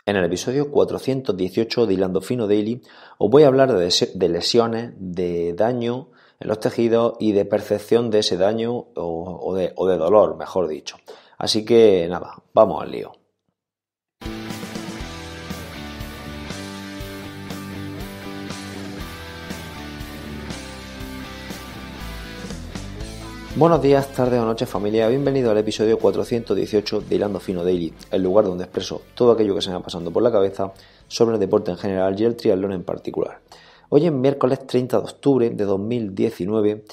En el episodio 418 de Hilando Fino Daily os voy a hablar de lesiones, de daño en los tejidos y de percepción de ese daño o de dolor, mejor dicho. Así que nada, vamos al lío. Buenos días, tardes o noches familia, bienvenido al episodio 418 de Hilando Fino Daily, el lugar donde expreso todo aquello que se me va pasando por la cabeza sobre el deporte en general y el triatlón en particular. Hoy es miércoles 30 de octubre de 2019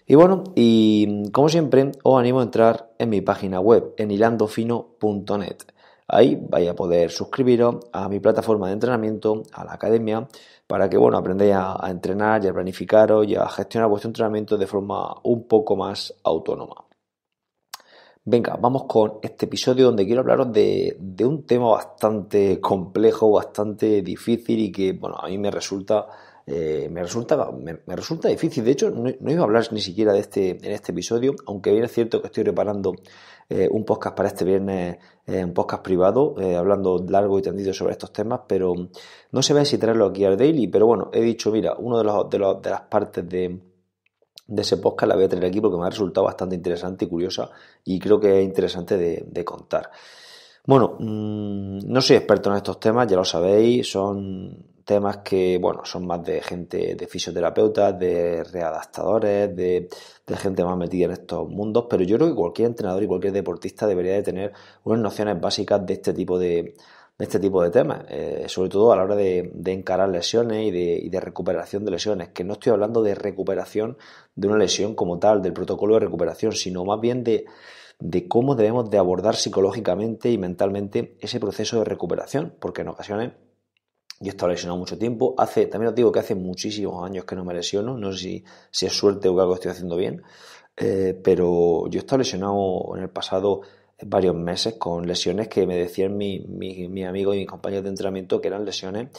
y como siempre os animo a entrar en mi página web en hilandofino.net. Ahí vais a poder suscribiros a mi plataforma de entrenamiento, a la academia, para que aprendáis a entrenar y a planificaros y a gestionar vuestro entrenamiento de forma un poco más autónoma. Venga, vamos con este episodio donde quiero hablaros de un tema bastante complejo, bastante difícil y que a mí me resulta difícil. De hecho, no iba a hablar ni siquiera en este episodio, aunque bien es cierto que estoy preparando un podcast para este viernes, un podcast privado, hablando largo y tendido sobre estos temas, pero no se ve si traerlo aquí al daily, pero he dicho, mira, uno de las partes de ese podcast la voy a traer aquí porque me ha resultado bastante interesante y curiosa y creo que es interesante de contar. No soy experto en estos temas, ya lo sabéis, son temas que, son más de gente, de fisioterapeutas, de readaptadores, de gente más metida en estos mundos, pero yo creo que cualquier entrenador y cualquier deportista debería de tener unas nociones básicas de este tipo de temas, sobre todo a la hora de encarar lesiones y de recuperación de lesiones, que no estoy hablando de recuperación de una lesión como tal, del protocolo de recuperación, sino más bien de cómo debemos de abordar psicológicamente y mentalmente ese proceso de recuperación, porque en ocasiones yo he estado lesionado mucho tiempo, también os digo que hace muchísimos años que no me lesiono, no sé si es suerte o que algo estoy haciendo bien, pero yo he estado lesionado en el pasado varios meses con lesiones que me decían mi amigo y mis compañeros de entrenamiento que eran lesiones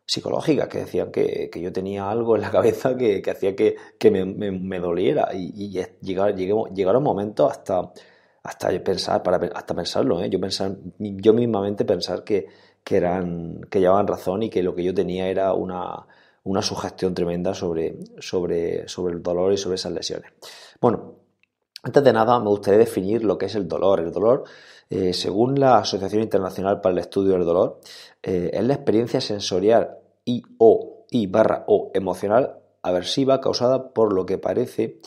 psicológicas, que decían que yo tenía algo en la cabeza que hacía que me doliera y llegaron momentos hasta pensarlo, yo mismamente pensar que llevaban razón y que lo que yo tenía era una sugestión tremenda sobre el dolor y sobre esas lesiones. Antes de nada me gustaría definir lo que es el dolor. El dolor, según la Asociación Internacional para el Estudio del Dolor, es la experiencia sensorial o emocional aversiva causada por lo que parece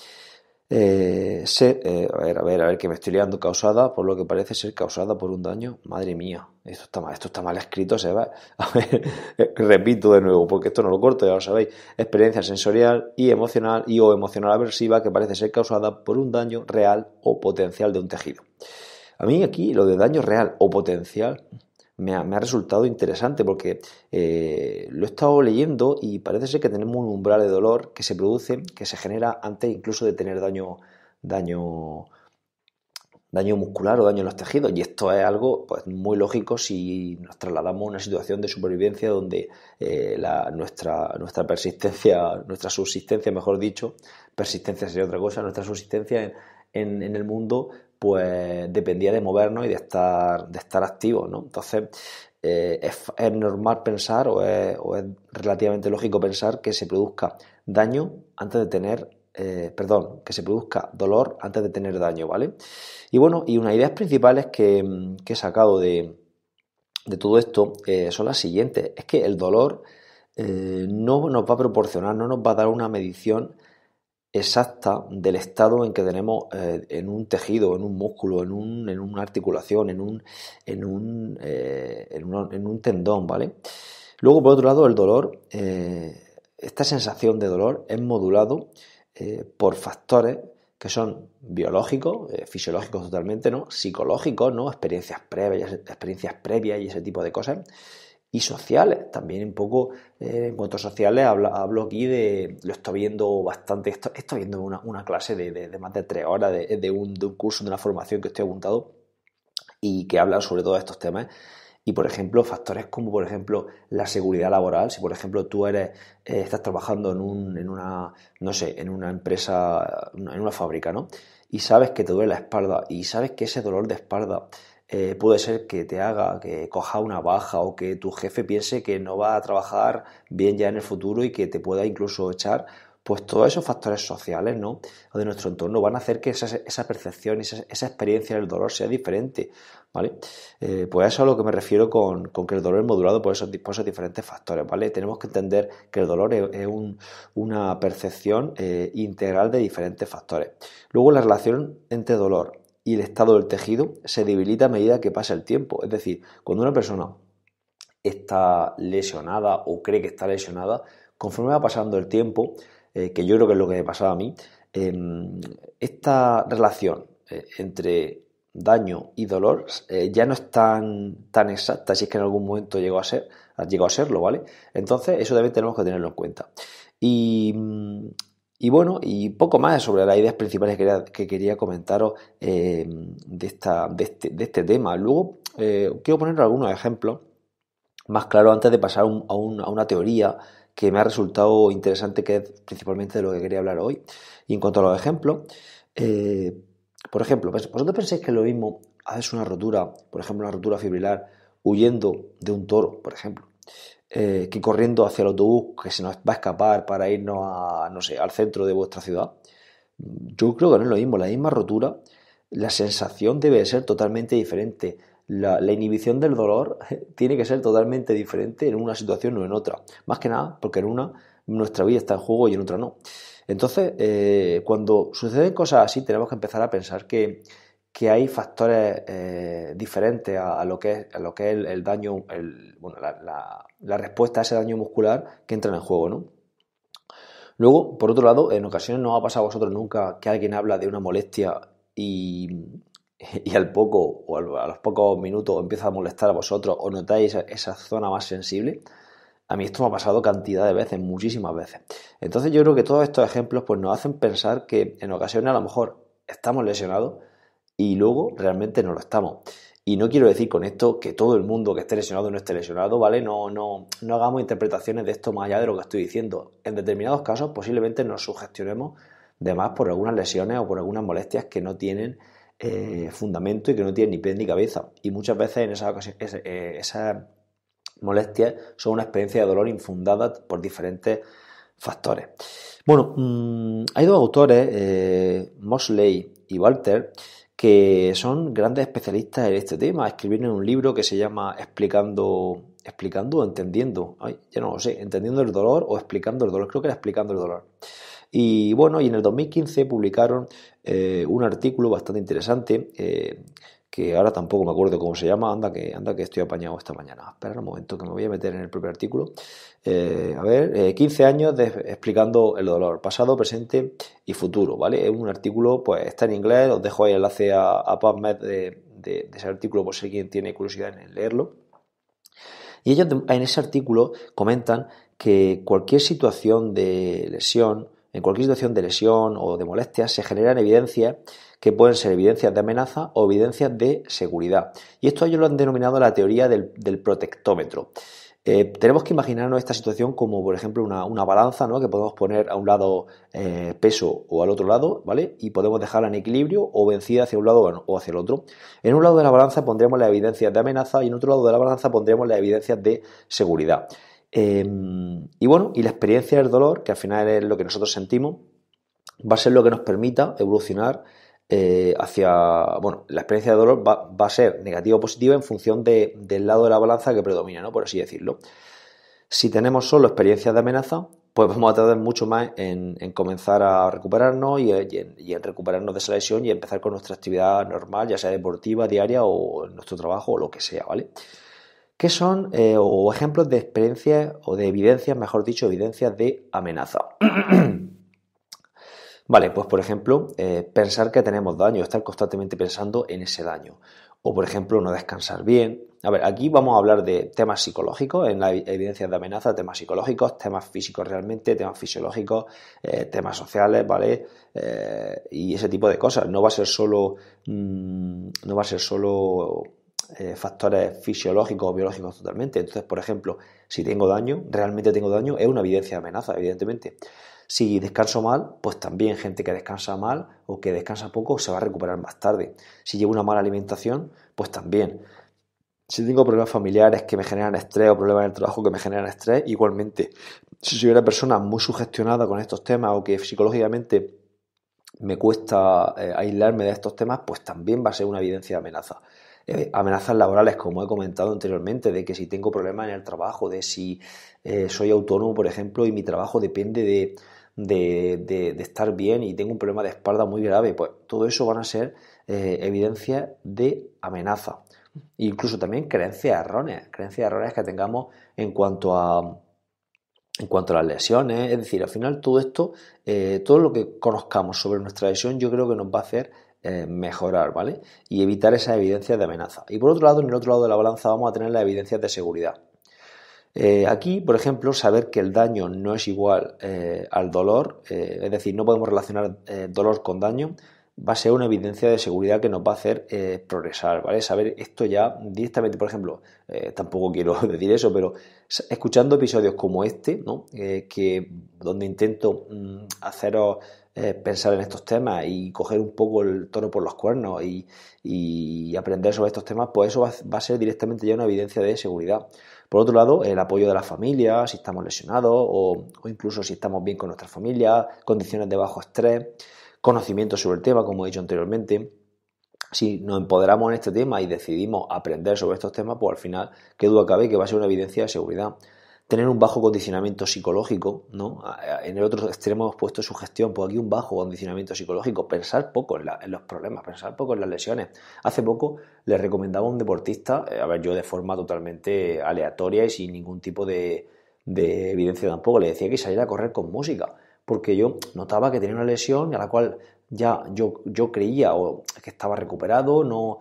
a ver que me estoy liando, causada por lo que parece ser causada por un daño. Madre mía, esto está mal escrito, se va. A ver, repito de nuevo, porque esto no lo corto, ya lo sabéis. Experiencia sensorial y emocional o emocional aversiva que parece ser causada por un daño real o potencial de un tejido. A mí aquí lo de daño real o potencial me ha resultado interesante porque lo he estado leyendo y parece ser que tenemos un umbral de dolor que se produce, que se genera antes incluso de tener daño muscular o daño en los tejidos, y esto es algo muy lógico si nos trasladamos a una situación de supervivencia donde nuestra persistencia, nuestra subsistencia, mejor dicho, persistencia sería otra cosa, nuestra subsistencia en el mundo dependía de movernos y de estar activos, ¿no? Entonces es normal pensar o es relativamente lógico pensar que se produzca daño antes de tener que se produzca dolor antes de tener daño, ¿vale? Y unas ideas principales que he sacado de todo esto son las siguientes. Es que el dolor no nos va a proporcionar, no nos va a dar una medición exacta del estado en que tenemos en un tejido, en un músculo, en una articulación, en un tendón, ¿vale? Luego, por otro lado, el dolor, esta sensación de dolor es modulado por factores que son biológicos, fisiológicos totalmente, ¿no? Psicológicos, ¿no? Experiencias previas y ese tipo de cosas. Y sociales, también un poco en cuanto a sociales hablo aquí lo estoy viendo bastante, estoy viendo una clase de más de 3 horas de un curso, de una formación que estoy apuntado y que habla sobre todos estos temas. Y por ejemplo, factores como por ejemplo la seguridad laboral. Si por ejemplo tú estás trabajando en una empresa, en una fábrica, ¿no? Y sabes que te duele la espalda y sabes que ese dolor de espalda puede ser que te haga que coja una baja o que tu jefe piense que no va a trabajar bien ya en el futuro y que te pueda incluso echar. Pues todos esos factores sociales, ¿no?, o de nuestro entorno van a hacer que esa percepción y esa experiencia del dolor sea diferente, ¿vale? Pues eso es a lo que me refiero con que el dolor es modulado por esos diferentes factores, ¿vale? Tenemos que entender que el dolor es una percepción integral de diferentes factores. Luego, la relación entre dolor y el estado del tejido se debilita a medida que pasa el tiempo. Es decir, cuando una persona está lesionada o cree que está lesionada, conforme va pasando el tiempo, que yo creo que es lo que me pasaba a mí, esta relación entre daño y dolor ya no es tan exacta, si es que en algún momento llegó a serlo, ¿vale? Entonces eso también tenemos que tenerlo en cuenta. Y bueno, y poco más sobre las ideas principales que quería comentaros de este tema. Luego quiero poner algunos ejemplos más claros antes de pasar a una teoría que me ha resultado interesante, que es principalmente de lo que quería hablar hoy. Y en cuanto a los ejemplos, por ejemplo, ¿vosotros pensáis que es lo mismo hacerse una rotura, por ejemplo, una rotura fibrilar, huyendo de un toro, por ejemplo, que corriendo hacia el autobús que se nos va a escapar para irnos no sé, al centro de vuestra ciudad? Yo creo que no es lo mismo. La misma rotura, la sensación debe ser totalmente diferente. La inhibición del dolor tiene que ser totalmente diferente en una situación o en otra. Más que nada porque en una nuestra vida está en juego y en otra no. Entonces, cuando suceden cosas así, tenemos que empezar a pensar que hay factores diferentes a lo que es el daño, bueno, la respuesta a ese daño muscular que entran en juego, ¿no? Luego, por otro lado, en ocasiones no os ha pasado a vosotros nunca que alguien habla de una molestia y al poco o a los pocos minutos empieza a molestar a vosotros o notáis esa zona más sensible. A mí esto me ha pasado cantidad de veces, muchísimas veces. Entonces yo creo que todos estos ejemplos pues nos hacen pensar que en ocasiones a lo mejor estamos lesionados y luego realmente no lo estamos. Y no quiero decir con esto que todo el mundo que esté lesionado no esté lesionado, ¿vale? No hagamos interpretaciones de esto más allá de lo que estoy diciendo. En determinados casos posiblemente nos sugestionemos de más por algunas lesiones o por algunas molestias que no tienen fundamento y que no tienen ni pie ni cabeza. Y muchas veces en esas ocasiones esas molestias son una experiencia de dolor infundada por diferentes factores. Bueno, hay dos autores, Mosley y Walter, que son grandes especialistas en este tema. Escribieron un libro que se llama Explicando o Entendiendo, ya no lo sé, Entendiendo el dolor o Explicando el dolor, creo que era Explicando el dolor. Y bueno, y en el 2015 publicaron un artículo bastante interesante, que ahora tampoco me acuerdo cómo se llama, anda que estoy apañado esta mañana. Espera un momento que me voy a meter en el propio artículo. 15 años explicando el dolor, pasado, presente y futuro, ¿vale? Es un artículo, pues está en inglés, os dejo ahí el enlace a PubMed de ese artículo por si alguien tiene curiosidad en leerlo. Y ellos en ese artículo comentan que cualquier situación de lesión, en cualquier situación de lesión o de molestia se generan evidencias que pueden ser evidencias de amenaza o evidencias de seguridad. Y esto ellos lo han denominado la teoría del protectómetro. Tenemos que imaginarnos esta situación como, por ejemplo, una balanza, ¿no?, que podemos poner a un lado peso o al otro lado, ¿vale? Y podemos dejarla en equilibrio o vencida hacia un lado o hacia el otro. En un lado de la balanza pondremos las evidencias de amenaza y en otro lado de la balanza pondremos las evidencias de seguridad. Y bueno, y la experiencia del dolor, que al final es lo que nosotros sentimos, va a ser lo que nos permita evolucionar bueno, la experiencia de dolor va a ser negativa o positiva en función del lado de la balanza que predomina, ¿no?, por así decirlo. Si tenemos solo experiencias de amenaza, pues vamos a tardar mucho más en comenzar a recuperarnos y en recuperarnos de esa lesión y empezar con nuestra actividad normal, ya sea deportiva, diaria o en nuestro trabajo o lo que sea, ¿vale? ¿Qué son o ejemplos de experiencias o de evidencias, mejor dicho, evidencias de amenaza? Vale, pues por ejemplo, pensar que tenemos daño, estar constantemente pensando en ese daño. O por ejemplo, no descansar bien. A ver, aquí vamos a hablar de temas psicológicos, en las evidencias de amenaza, temas psicológicos, temas físicos realmente, temas fisiológicos, temas sociales, ¿vale? Y ese tipo de cosas. No va a ser solo factores fisiológicos o biológicos totalmente. Entonces, por ejemplo, si tengo daño, realmente tengo daño, es una evidencia de amenaza, evidentemente. Si descanso mal, pues también gente que descansa mal o que descansa poco se va a recuperar más tarde. Si llevo una mala alimentación, pues también. Si tengo problemas familiares que me generan estrés o problemas en el trabajo que me generan estrés, igualmente. Si soy una persona muy sugestionada con estos temas o que psicológicamente me cuesta aislarme de estos temas, pues también va a ser una evidencia de amenaza. Amenazas laborales, como he comentado anteriormente, de que si tengo problemas en el trabajo, de si soy autónomo, por ejemplo, y mi trabajo depende de estar bien y tengo un problema de espalda muy grave, pues todo eso van a ser evidencias de amenaza. Incluso también creencias erróneas que tengamos en cuanto a las lesiones, es decir, al final todo esto, todo lo que conozcamos sobre nuestra lesión, yo creo que nos va a hacer mejorar, ¿vale? Y evitar esas evidencias de amenaza. Y por otro lado, en el otro lado de la balanza vamos a tener las evidencias de seguridad. Aquí, por ejemplo, saber que el daño no es igual al dolor, es decir, no podemos relacionar dolor con daño, va a ser una evidencia de seguridad que nos va a hacer progresar, ¿vale? Saber esto ya directamente, por ejemplo, tampoco quiero decir eso, pero escuchando episodios como este, ¿no? Donde intento haceros pensar en estos temas y coger un poco el toro por los cuernos y aprender sobre estos temas, pues eso va a ser directamente ya una evidencia de seguridad. Por otro lado, el apoyo de la familia, si estamos lesionados o incluso si estamos bien con nuestra familia, condiciones de bajo estrés, conocimiento sobre el tema, como he dicho anteriormente. Si nos empoderamos en este tema y decidimos aprender sobre estos temas, pues al final, qué duda cabe que va a ser una evidencia de seguridad. Tener un bajo condicionamiento psicológico, ¿no? En el otro extremo hemos puesto sugestión, pues aquí un bajo condicionamiento psicológico, pensar poco en los problemas, pensar poco en las lesiones. Hace poco le recomendaba a un deportista, yo de forma totalmente aleatoria y sin ningún tipo de evidencia tampoco, le decía que saliera a correr con música, porque yo notaba que tenía una lesión a la cual ya yo creía que estaba recuperado, no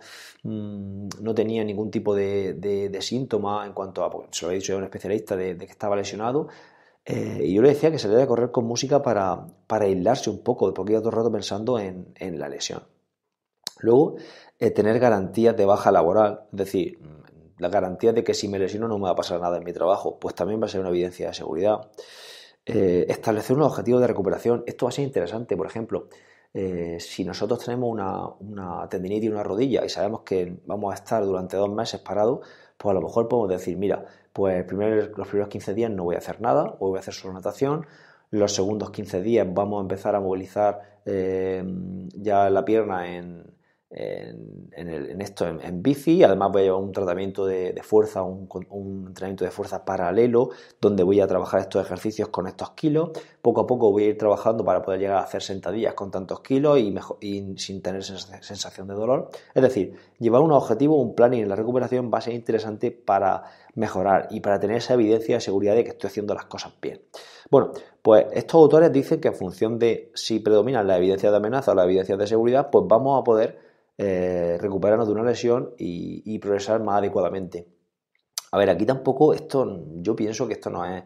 tenía ningún tipo de síntoma en cuanto a, pues, se lo he dicho a un especialista de que estaba lesionado, y yo le decía que saliera a correr con música para aislarse un poco, porque iba todo el rato pensando en la lesión. Luego, tener garantías de baja laboral, es decir, la garantía de que si me lesiono no me va a pasar nada en mi trabajo, pues también va a ser una evidencia de seguridad. Establecer unos objetivos de recuperación, esto va a ser interesante, por ejemplo, si nosotros tenemos una tendinitis en una rodilla y sabemos que vamos a estar durante 2 meses parados, pues a lo mejor podemos decir, mira, pues los primeros 15 días no voy a hacer nada, o voy a hacer solo natación, los segundos 15 días vamos a empezar a movilizar ya la pierna en bici, además voy a llevar un tratamiento de fuerza, un entrenamiento de fuerza paralelo, donde voy a trabajar estos ejercicios con estos kilos, poco a poco voy a ir trabajando para poder llegar a hacer sentadillas con tantos kilos y sin tener sensación de dolor. Es decir, llevar un objetivo, un planning en la recuperación va a ser interesante para mejorar y para tener esa evidencia de seguridad de que estoy haciendo las cosas bien. Bueno, pues estos autores dicen que en función de si predominan las evidencias de amenaza o las evidencias de seguridad, pues vamos a poder recuperarnos de una lesión y progresar más adecuadamente. A ver, aquí tampoco yo pienso que esto no es,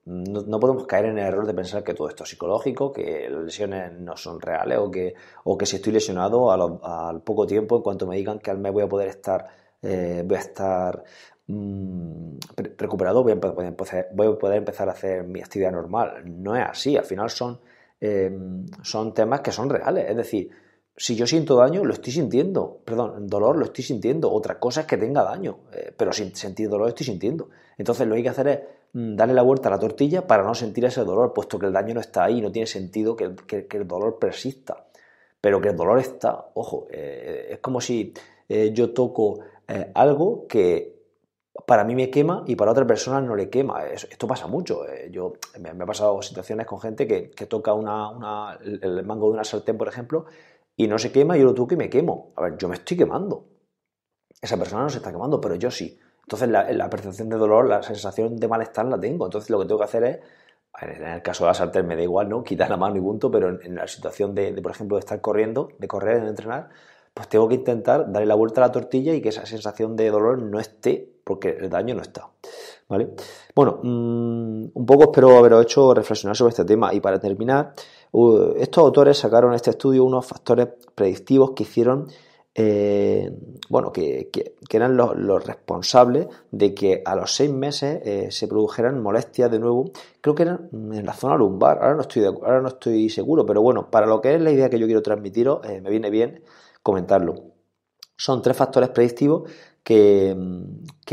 no podemos caer en el error de pensar que todo esto es psicológico, que las lesiones no son reales o que si estoy lesionado al poco tiempo, en cuanto me digan que al mes voy a estar recuperado, voy a poder empezar a hacer mi actividad normal. No es así, al final son temas que son reales, es decir, si yo siento daño, lo estoy sintiendo. Perdón, dolor lo estoy sintiendo. Otra cosa es que tenga daño, pero sin sentir dolor lo estoy sintiendo. Entonces lo que hay que hacer es darle la vuelta a la tortilla para no sentir ese dolor, puesto que el daño no está ahí, no tiene sentido que el dolor persista. Pero que el dolor está, ojo, es como si yo toco algo que para mí me quema y para otra persona no le quema. Esto pasa mucho. Me ha pasado situaciones con gente que toca el mango de una sartén, por ejemplo, y no se quema, yo lo toco y me quemo. A ver, yo me estoy quemando. Esa persona no se está quemando, pero yo sí. Entonces la percepción de dolor, la sensación de malestar la tengo. Entonces lo que tengo que hacer es, en el caso de la sartén me da igual, ¿no? Quitar la mano y punto, pero en la situación por ejemplo, de estar corriendo, de correr, de entrenar, pues tengo que intentar darle la vuelta a la tortilla y que esa sensación de dolor no esté, porque el daño no está. ¿Vale? Bueno, un poco espero haberos hecho reflexionar sobre este tema. Y para terminar, estos autores sacaron en este estudio unos factores predictivos que hicieron bueno, que eran los responsables de que a los 6 meses se produjeran molestias de nuevo, creo que eran en la zona lumbar, ahora no estoy seguro, pero bueno, para lo que es la idea que yo quiero transmitiros, me viene bien comentarlo. Son 3 factores predictivos que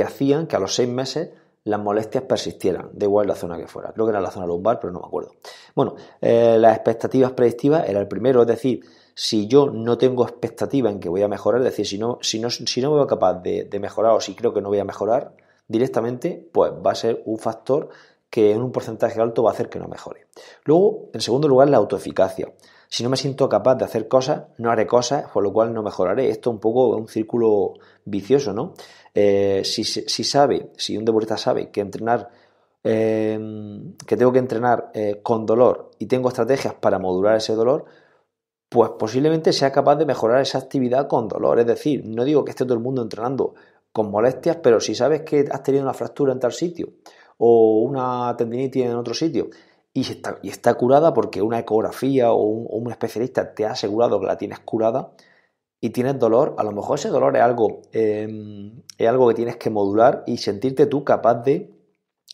hacían que a los 6 meses las molestias persistieran, da igual la zona que fuera. Creo que era la zona lumbar, pero no me acuerdo. Bueno, las expectativas predictivas era el primero, es decir, si yo no tengo expectativa en que voy a mejorar, es decir, si no me veo capaz de mejorar o si creo que no voy a mejorar directamente, pues va a ser un factor que en un porcentaje alto va a hacer que no mejore. Luego, en segundo lugar, la autoeficacia. Si no me siento capaz de hacer cosas, no haré cosas, por lo cual no mejoraré. Esto es un poco un círculo vicioso, ¿no? Si un deportista sabe que entrenar, que tengo que entrenar con dolor y tengo estrategias para modular ese dolor, pues posiblemente sea capaz de mejorar esa actividad con dolor. Es decir, no digo que esté todo el mundo entrenando con molestias, pero si sabes que has tenido una fractura en tal sitio o una tendinitis en otro sitio y está curada porque una ecografía o un especialista te ha asegurado que la tienes curada y tienes dolor, a lo mejor ese dolor es algo que tienes que modular y sentirte tú capaz de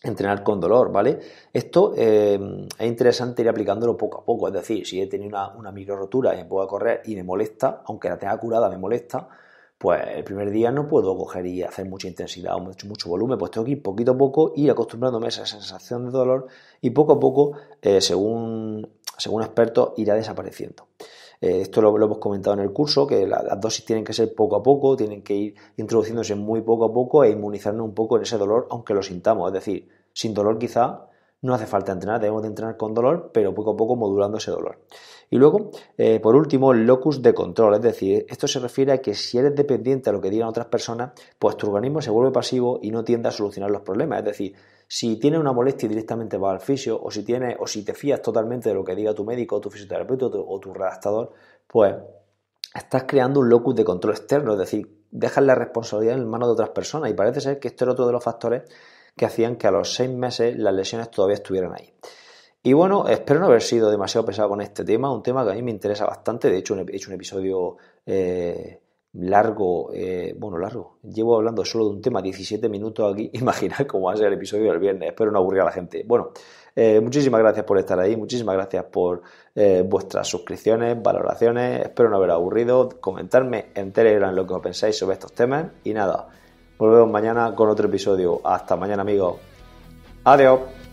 entrenar con dolor, ¿vale? Esto es interesante ir aplicándolo poco a poco, es decir, si he tenido una micro rotura y me puedo correr y me molesta, aunque la tenga curada me molesta, pues el primer día no puedo coger y hacer mucha intensidad o mucho volumen, pues tengo que ir poquito a poco ir acostumbrándome a esa sensación de dolor y poco a poco, según expertos, irá desapareciendo. Esto lo hemos comentado en el curso, que las dosis tienen que ser poco a poco, tienen que ir introduciéndose muy poco a poco e inmunizarnos un poco en ese dolor, aunque lo sintamos. Es decir, sin dolor quizá no hace falta entrenar, debemos de entrenar con dolor, pero poco a poco modulando ese dolor. Y luego, por último, el locus de control, es decir, esto se refiere a que si eres dependiente de lo que digan otras personas, pues tu organismo se vuelve pasivo y no tiende a solucionar los problemas. Es decir, si tienes una molestia y directamente vas al fisio, o si te fías totalmente de lo que diga tu médico, o tu fisioterapeuta o tu redactador, pues estás creando un locus de control externo, es decir, dejas la responsabilidad en manos de otras personas y parece ser que esto era otro de los factores que hacían que a los 6 meses las lesiones todavía estuvieran ahí. Y bueno, espero no haber sido demasiado pesado con este tema, un tema que a mí me interesa bastante, de hecho he hecho un episodio largo, llevo hablando solo de un tema 17 minutos aquí, imaginad cómo va a ser el episodio del viernes, espero no aburrir a la gente. Bueno, muchísimas gracias por estar ahí, muchísimas gracias por vuestras suscripciones, valoraciones, espero no haber aburrido, comentarme en Telegram lo que os pensáis sobre estos temas y nada, volvemos mañana con otro episodio. Hasta mañana, amigos. Adiós.